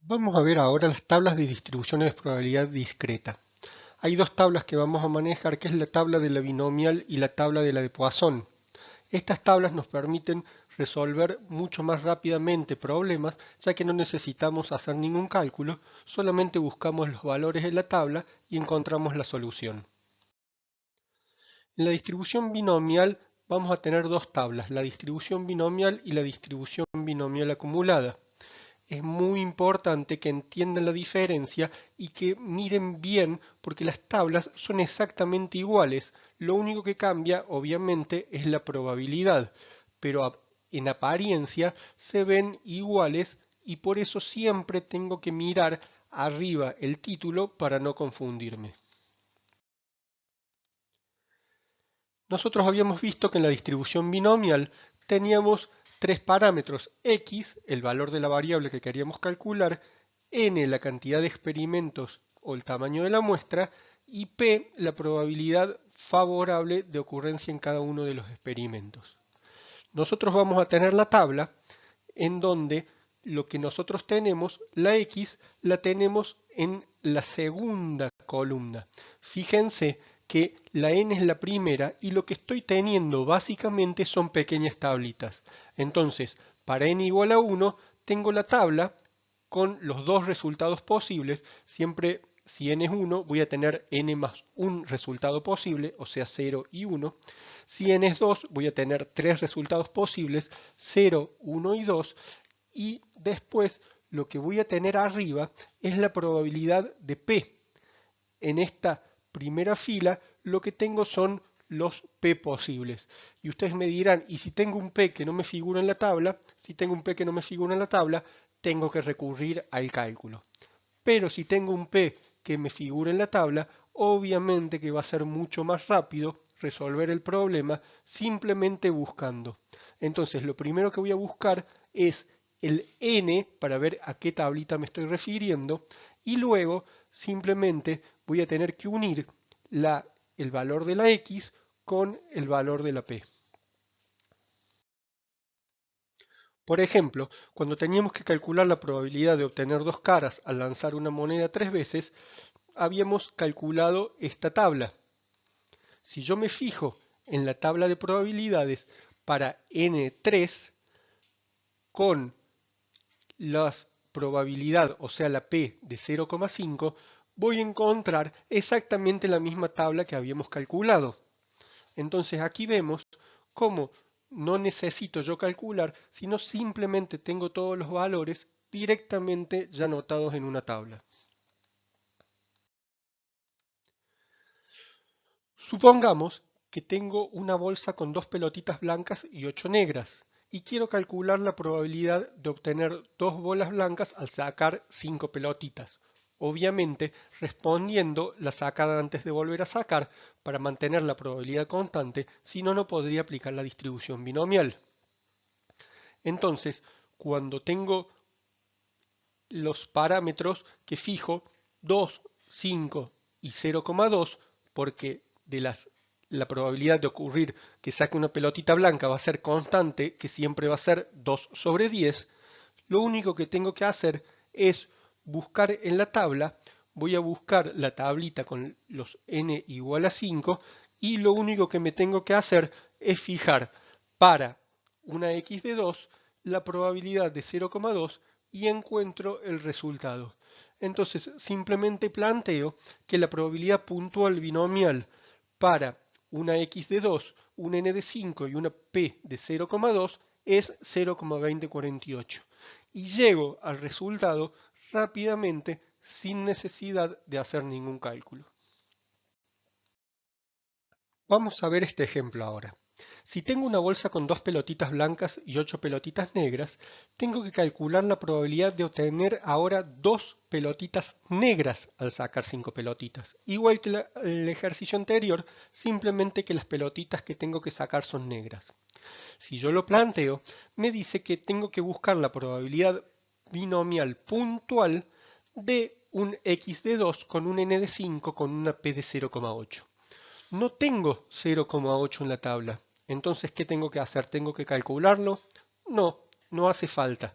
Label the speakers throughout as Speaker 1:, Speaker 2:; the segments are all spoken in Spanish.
Speaker 1: Vamos a ver ahora las tablas de distribuciones de probabilidad discreta. Hay dos tablas que vamos a manejar, que es la tabla de la binomial y la tabla de la de Poisson. Estas tablas nos permiten resolver mucho más rápidamente problemas, ya que no necesitamos hacer ningún cálculo, solamente buscamos los valores de la tabla y encontramos la solución. En la distribución binomial vamos a tener dos tablas, la distribución binomial y la distribución binomial acumulada. Es muy importante que entiendan la diferencia y que miren bien porque las tablas son exactamente iguales. Lo único que cambia, obviamente, es la probabilidad, pero en apariencia se ven iguales y por eso siempre tengo que mirar arriba el título para no confundirme. Nosotros habíamos visto que en la distribución binomial teníamos tres parámetros: x, el valor de la variable que queríamos calcular; n, la cantidad de experimentos o el tamaño de la muestra; y p, la probabilidad favorable de ocurrencia en cada uno de los experimentos. Nosotros vamos a tener la tabla en donde lo que nosotros tenemos, la x, la tenemos en la segunda columna. Fíjense que la n es la primera y lo que estoy teniendo básicamente son pequeñas tablitas. Entonces, para n igual a 1, tengo la tabla con los dos resultados posibles. Siempre, si n es 1, voy a tener n más un resultado posible, o sea 0 y 1. Si n es 2, voy a tener tres resultados posibles, 0, 1 y 2. Y después lo que voy a tener arriba es la probabilidad de p. En esta primera fila lo que tengo son los p posibles. Y ustedes me dirán, ¿y si tengo un p que no me figura en la tabla? Si tengo un p que no me figura en la tabla, tengo que recurrir al cálculo. Pero si tengo un p que me figura en la tabla, obviamente que va a ser mucho más rápido resolver el problema simplemente buscando. Entonces, lo primero que voy a buscar es el n para ver a qué tablita me estoy refiriendo, y luego simplemente voy a tener que unir el valor de la x con el valor de la p. Por ejemplo, cuando teníamos que calcular la probabilidad de obtener dos caras al lanzar una moneda tres veces, habíamos calculado esta tabla. Si yo me fijo en la tabla de probabilidades para n3 con la probabilidad, o sea la p de 0,5, voy a encontrar exactamente la misma tabla que habíamos calculado. Entonces aquí vemos cómo no necesito yo calcular, sino simplemente tengo todos los valores directamente ya anotados en una tabla. Supongamos que tengo una bolsa con dos pelotitas blancas y 8 negras y quiero calcular la probabilidad de obtener dos bolas blancas al sacar 5 pelotitas. Obviamente respondiendo la sacada antes de volver a sacar para mantener la probabilidad constante, si no, no podría aplicar la distribución binomial. Entonces, cuando tengo los parámetros que fijo 2, 5 y 0,2, porque la probabilidad de ocurrir que saque una pelotita blanca va a ser constante, que siempre va a ser 2 sobre 10, lo único que tengo que hacer es buscar en la tabla, voy a buscar la tablita con los n igual a 5 y lo único que me tengo que hacer es fijar para una x de 2 la probabilidad de 0,2 y encuentro el resultado. Entonces simplemente planteo que la probabilidad puntual binomial para una x de 2, un n de 5 y una p de 0,2 es 0,2048 y llego al resultado rápidamente sin necesidad de hacer ningún cálculo. Vamos a ver este ejemplo ahora. Si tengo una bolsa con dos pelotitas blancas y 8 pelotitas negras, tengo que calcular la probabilidad de obtener ahora dos pelotitas negras al sacar 5 pelotitas. Igual que el ejercicio anterior, simplemente que las pelotitas que tengo que sacar son negras. Si yo lo planteo, me dice que tengo que buscar la probabilidad binomial puntual de un x de 2 con un n de 5 con una p de 0,8. No tengo 0,8 en la tabla. Entonces, ¿qué tengo que hacer? ¿Tengo que calcularlo? No, no hace falta.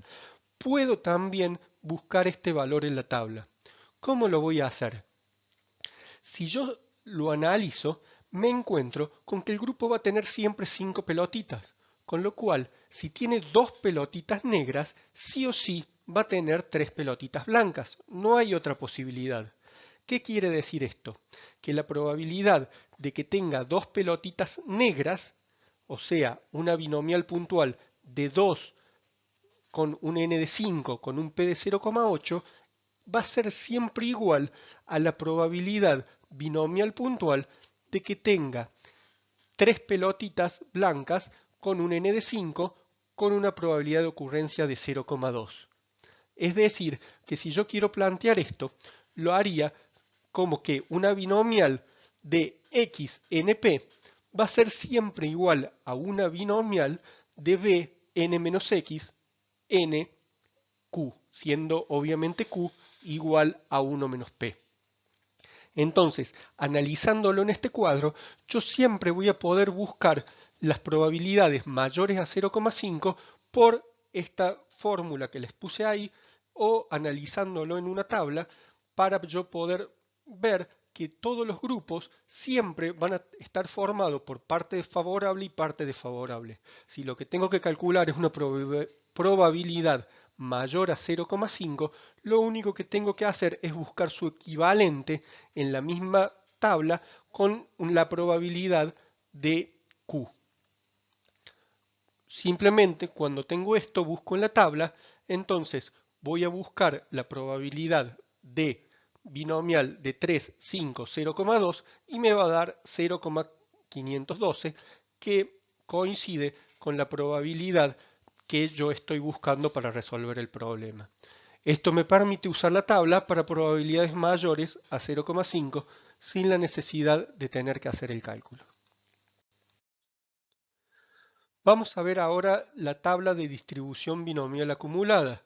Speaker 1: Puedo también buscar este valor en la tabla. ¿Cómo lo voy a hacer? Si yo lo analizo, me encuentro con que el grupo va a tener siempre 5 pelotitas, con lo cual, si tiene 2 pelotitas negras, sí o sí va a tener 3 pelotitas blancas. No hay otra posibilidad. ¿Qué quiere decir esto? Que la probabilidad de que tenga 2 pelotitas negras, o sea, una binomial puntual de 2 con un n de 5 con un p de 0,8, va a ser siempre igual a la probabilidad binomial puntual de que tenga 3 pelotitas blancas con un n de 5 con una probabilidad de ocurrencia de 0,2. Es decir, que si yo quiero plantear esto, lo haría como que una binomial de xnp va a ser siempre igual a una binomial de b n-x n q, siendo obviamente q igual a 1 menos p. Entonces, analizándolo en este cuadro, yo siempre voy a poder buscar las probabilidades mayores a 0,5 por esta fórmula que les puse ahí, o analizándolo en una tabla para yo poder ver que todos los grupos siempre van a estar formados por parte favorable y parte desfavorable. Si lo que tengo que calcular es una probabilidad mayor a 0,5, lo único que tengo que hacer es buscar su equivalente en la misma tabla con la probabilidad de Q. Simplemente cuando tengo esto busco en la tabla, entonces voy a buscar la probabilidad de binomial de 3, 5, 0,2 y me va a dar 0,512 que coincide con la probabilidad que yo estoy buscando para resolver el problema. Esto me permite usar la tabla para probabilidades mayores a 0,5 sin la necesidad de tener que hacer el cálculo. Vamos a ver ahora la tabla de distribución binomial acumulada.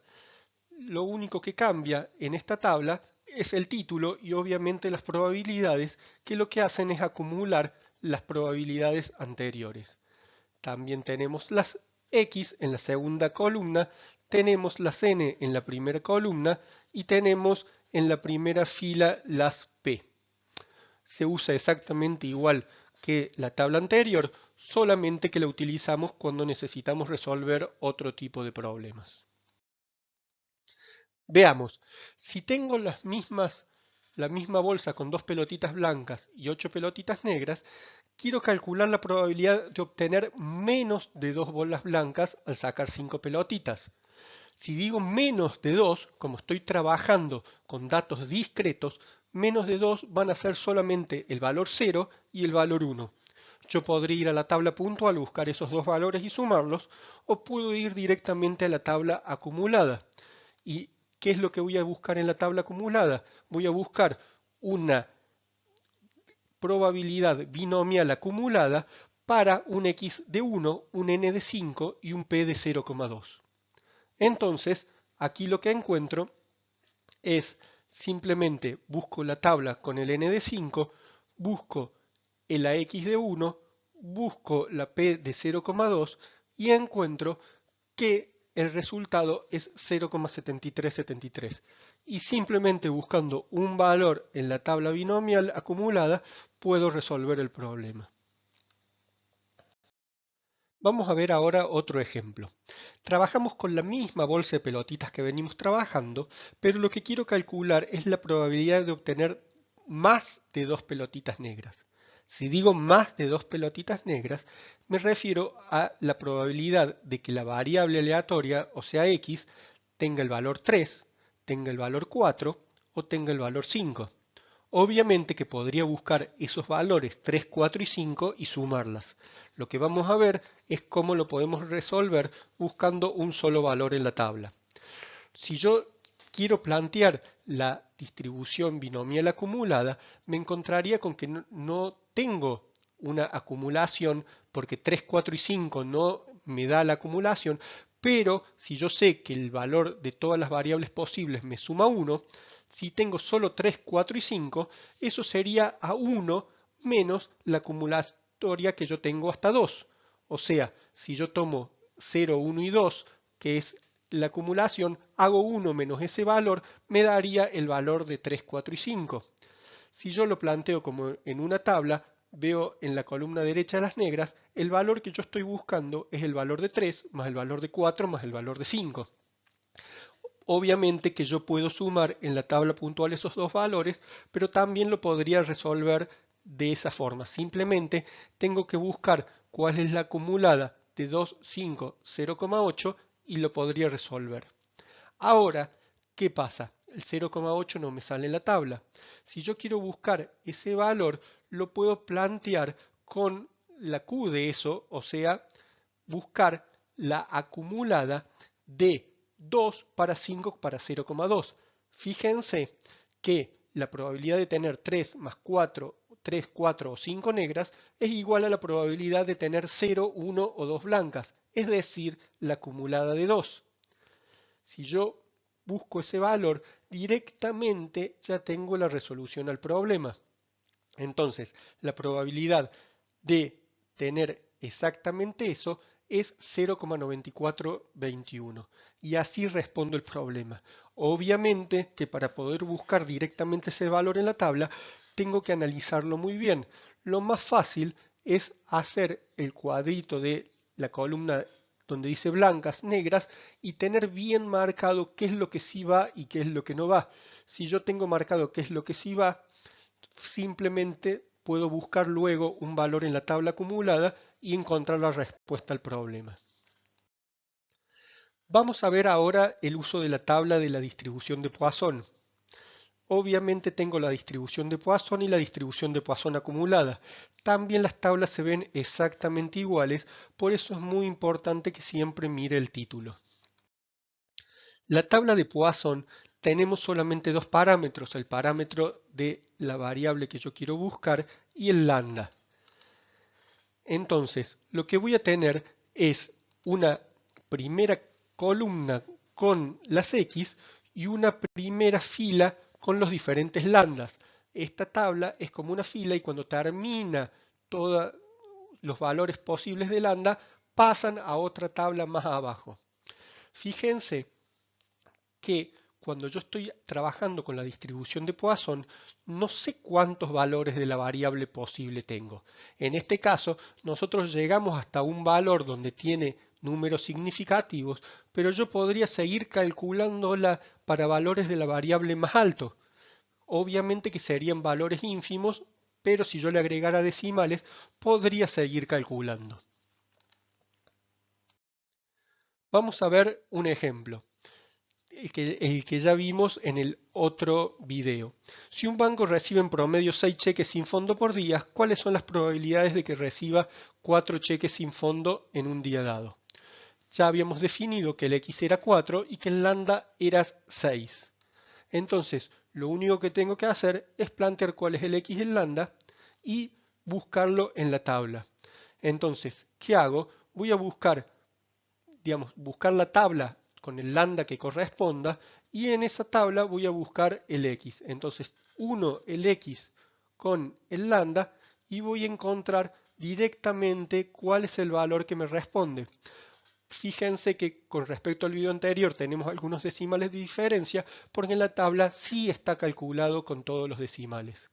Speaker 1: Lo único que cambia en esta tabla es el título y obviamente las probabilidades, que lo que hacen es acumular las probabilidades anteriores. También tenemos las X en la segunda columna, tenemos las N en la primera columna y tenemos en la primera fila las P. Se usa exactamente igual que la tabla anterior, solamente que la utilizamos cuando necesitamos resolver otro tipo de problemas. Veamos, si tengo la misma bolsa con 2 pelotitas blancas y 8 pelotitas negras, quiero calcular la probabilidad de obtener menos de 2 bolas blancas al sacar 5 pelotitas. Si digo menos de 2, como estoy trabajando con datos discretos, menos de 2 van a ser solamente el valor 0 y el valor 1. Yo podría ir a la tabla puntual, buscar esos dos valores y sumarlos, o puedo ir directamente a la tabla acumulada. ¿Y qué es lo que voy a buscar en la tabla acumulada? Voy a buscar una probabilidad binomial acumulada para un x de 1, un n de 5 y un p de 0,2. Entonces, aquí lo que encuentro es simplemente busco la tabla con el n de 5, busco la x de 1, busco la p de 0,2 y encuentro que el resultado es 0,7373. Y simplemente buscando un valor en la tabla binomial acumulada puedo resolver el problema. Vamos a ver ahora otro ejemplo. Trabajamos con la misma bolsa de pelotitas que venimos trabajando, pero lo que quiero calcular es la probabilidad de obtener más de 2 pelotitas negras. Si digo más de 2 pelotitas negras, me refiero a la probabilidad de que la variable aleatoria, o sea x, tenga el valor 3, tenga el valor 4 o tenga el valor 5. Obviamente que podría buscar esos valores 3, 4 y 5 y sumarlas. Lo que vamos a ver es cómo lo podemos resolver buscando un solo valor en la tabla. Si yo quiero plantear la distribución binomial acumulada, me encontraría con que no tengo una acumulación porque 3, 4 y 5 no me da la acumulación, pero si yo sé que el valor de todas las variables posibles me suma 1, si tengo solo 3, 4 y 5, eso sería a 1 menos la acumulatoria que yo tengo hasta 2. O sea, si yo tomo 0, 1 y 2, que es la acumulación, hago 1 menos ese valor, me daría el valor de 3, 4 y 5. Si yo lo planteo como en una tabla, veo en la columna derecha de las negras, el valor que yo estoy buscando es el valor de 3 más el valor de 4 más el valor de 5. Obviamente que yo puedo sumar en la tabla puntual esos dos valores, pero también lo podría resolver de esa forma. Simplemente tengo que buscar cuál es la acumulada de 2, 5, 0,8 y lo podría resolver. Ahora, ¿qué pasa? El 0,8 no me sale en la tabla. Si yo quiero buscar ese valor, lo puedo plantear con la Q de eso, o sea, buscar la acumulada de 2 para 5 para 0,2. Fíjense que la probabilidad de tener 3 más 4, 3, 4 o 5 negras es igual a la probabilidad de tener 0, 1 o 2 blancas, es decir, la acumulada de 2. Si yo busco ese valor, directamente ya tengo la resolución al problema. Entonces, la probabilidad de tener exactamente eso es 0,9421 y así respondo el problema. Obviamente que para poder buscar directamente ese valor en la tabla, tengo que analizarlo muy bien. Lo más fácil es hacer el cuadrito de la columna donde dice blancas, negras, y tener bien marcado qué es lo que sí va y qué es lo que no va. Si yo tengo marcado qué es lo que sí va, simplemente puedo buscar luego un valor en la tabla acumulada y encontrar la respuesta al problema. Vamos a ver ahora el uso de la tabla de la distribución de Poisson. Obviamente tengo la distribución de Poisson y la distribución de Poisson acumulada. También las tablas se ven exactamente iguales, por eso es muy importante que siempre mire el título. La tabla de Poisson tenemos solamente dos parámetros, el parámetro de la variable que yo quiero buscar y el lambda. Entonces, lo que voy a tener es una primera columna con las X y una primera fila con los diferentes lambdas. Esta tabla es como una fila y cuando termina todos los valores posibles de lambda, pasan a otra tabla más abajo. Fíjense que cuando yo estoy trabajando con la distribución de Poisson, no sé cuántos valores de la variable posible tengo. En este caso, nosotros llegamos hasta un valor donde tiene números significativos, pero yo podría seguir calculándola para valores de la variable más alto. Obviamente que serían valores ínfimos, pero si yo le agregara decimales, podría seguir calculando. Vamos a ver un ejemplo. El que ya vimos en el otro video. Si un banco recibe en promedio 6 cheques sin fondo por día, ¿cuáles son las probabilidades de que reciba 4 cheques sin fondo en un día dado? Ya habíamos definido que el X era 4 y que el lambda era 6. Entonces, lo único que tengo que hacer es plantear cuál es el X y el lambda y buscarlo en la tabla. Entonces, ¿qué hago? Voy a buscar buscar la tabla con el lambda que corresponda y en esa tabla voy a buscar el x. Entonces, uno el x con el lambda y voy a encontrar directamente cuál es el valor que me responde. Fíjense que con respecto al video anterior tenemos algunos decimales de diferencia porque en la tabla sí está calculado con todos los decimales.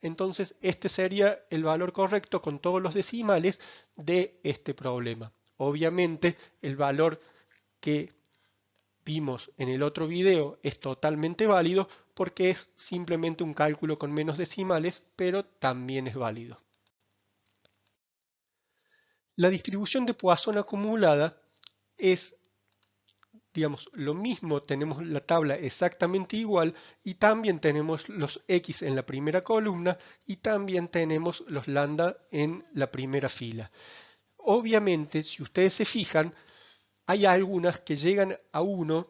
Speaker 1: Entonces, este sería el valor correcto con todos los decimales de este problema. Obviamente, el valor que vimos en el otro video es totalmente válido porque es simplemente un cálculo con menos decimales, pero también es válido. La distribución de Poisson acumulada es, lo mismo, tenemos la tabla exactamente igual y también tenemos los X en la primera columna y también tenemos los lambda en la primera fila. Obviamente, si ustedes se fijan, hay algunas que llegan a 1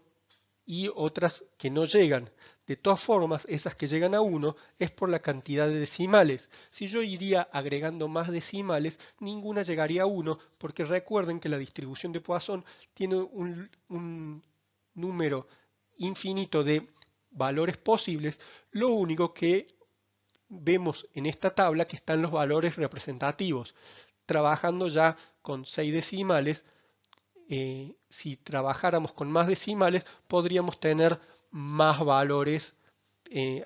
Speaker 1: y otras que no llegan. De todas formas, esas que llegan a 1 es por la cantidad de decimales. Si yo iría agregando más decimales, ninguna llegaría a 1, porque recuerden que la distribución de Poisson tiene un número infinito de valores posibles. Lo único que vemos en esta tabla que están los valores representativos. Trabajando ya con 6 decimales, si trabajáramos con más decimales, podríamos tener más valores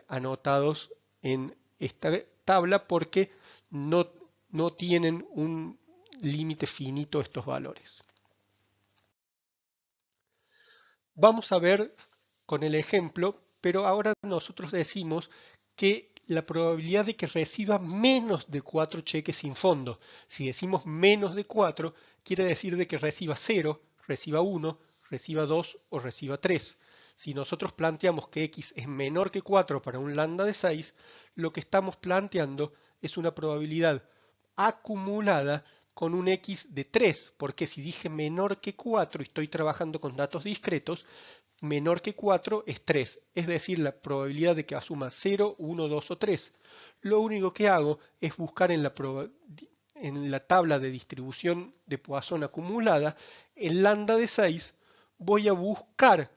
Speaker 1: anotados en esta tabla porque no, no tienen un límite finito estos valores. Vamos a ver con el ejemplo, pero ahora nosotros decimos que la probabilidad de que reciba menos de 4 cheques sin fondo. Si decimos menos de 4, quiere decir de que reciba 0, reciba 1, reciba 2 o reciba 3. Si nosotros planteamos que x es menor que 4 para un lambda de 6, lo que estamos planteando es una probabilidad acumulada con un x de 3, porque si dije menor que 4 y estoy trabajando con datos discretos, menor que 4 es 3, es decir, la probabilidad de que asuma 0, 1, 2 o 3. Lo único que hago es buscar en la tabla de distribución de Poisson acumulada, el lambda de 6, voy a buscar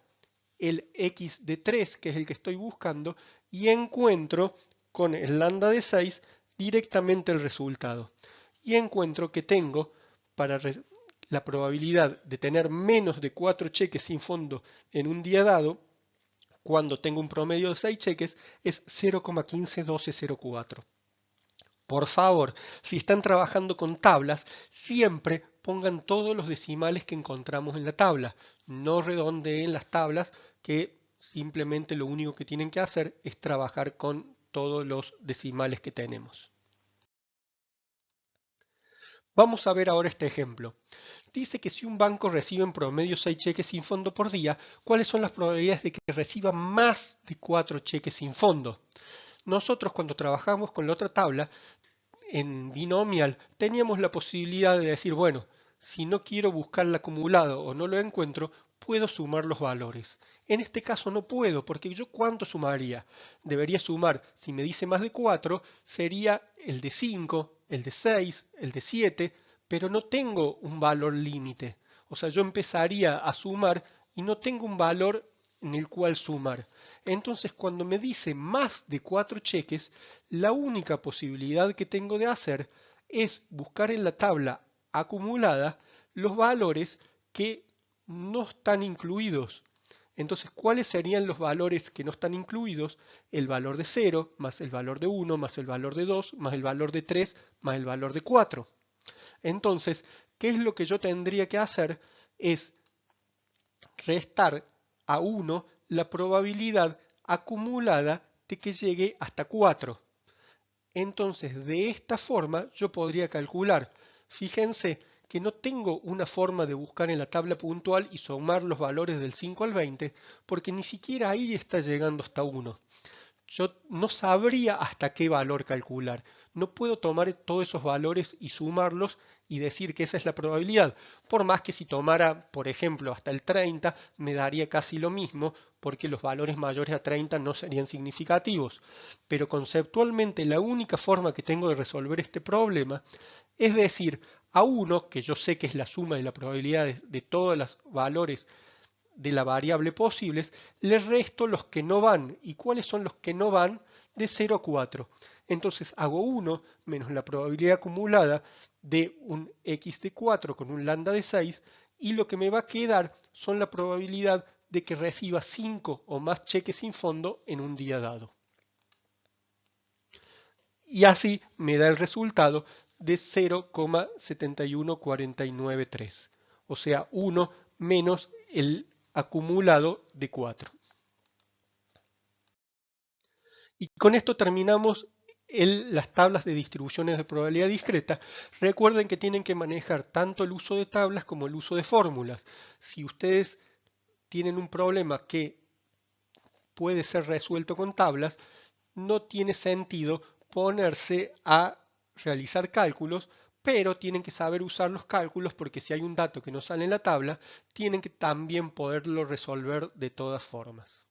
Speaker 1: el x de 3, que es el que estoy buscando, y encuentro con el lambda de 6 directamente el resultado. Y encuentro que tengo para la probabilidad de tener menos de 4 cheques sin fondo en un día dado, cuando tengo un promedio de 6 cheques, es 0,151204. Por favor, si están trabajando con tablas, siempre pongan todos los decimales que encontramos en la tabla. No redondeen las tablas, que simplemente lo único que tienen que hacer es trabajar con todos los decimales que tenemos. Vamos a ver ahora este ejemplo. Dice que si un banco recibe en promedio 6 cheques sin fondo por día, ¿cuáles son las probabilidades de que reciba más de 4 cheques sin fondo? Nosotros cuando trabajamos con la otra tabla, en binomial, teníamos la posibilidad de decir, bueno, si no quiero buscar el acumulado o no lo encuentro, puedo sumar los valores. En este caso no puedo, porque yo ¿cuánto sumaría? Debería sumar, si me dice más de 4, sería el de 5, el de 6, el de 7, pero no tengo un valor límite. O sea, yo empezaría a sumar y no tengo un valor en el cual sumar. Entonces, cuando me dice más de 4 cheques, la única posibilidad que tengo de hacer es buscar en la tabla acumulada los valores que no están incluidos. Entonces, ¿cuáles serían los valores que no están incluidos? El valor de 0, más el valor de 1, más el valor de 2, más el valor de 3, más el valor de 4. Entonces, ¿qué es lo que yo tendría que hacer? Es restar a 1 la probabilidad acumulada de que llegue hasta 4. Entonces, de esta forma yo podría calcular. Fíjense que no tengo una forma de buscar en la tabla puntual y sumar los valores del 5 al 20, porque ni siquiera ahí está llegando hasta 1. Yo no sabría hasta qué valor calcular. No puedo tomar todos esos valores y sumarlos y decir que esa es la probabilidad. Por más que si tomara, por ejemplo, hasta el 30, me daría casi lo mismo, porque los valores mayores a 30 no serían significativos. Pero conceptualmente la única forma que tengo de resolver este problema es decir, a 1, que yo sé que es la suma de la probabilidad de todos los valores de la variable posibles, le resto los que no van. ¿Y cuáles son los que no van? De 0 a 4. Entonces hago 1 menos la probabilidad acumulada de un x de 4 con un lambda de 6 y lo que me va a quedar son la probabilidad de que reciba 5 o más cheques sin fondo en un día dado. Y así me da el resultado de 0,71493. O sea, 1 menos el acumulado de 4. Y con esto terminamos las tablas de distribuciones de probabilidad discreta. Recuerden que tienen que manejar tanto el uso de tablas como el uso de fórmulas. Si ustedes tienen un problema que puede ser resuelto con tablas, no tiene sentido ponerse a realizar cálculos, pero tienen que saber usar los cálculos porque si hay un dato que no sale en la tabla, tienen que también poderlo resolver de todas formas.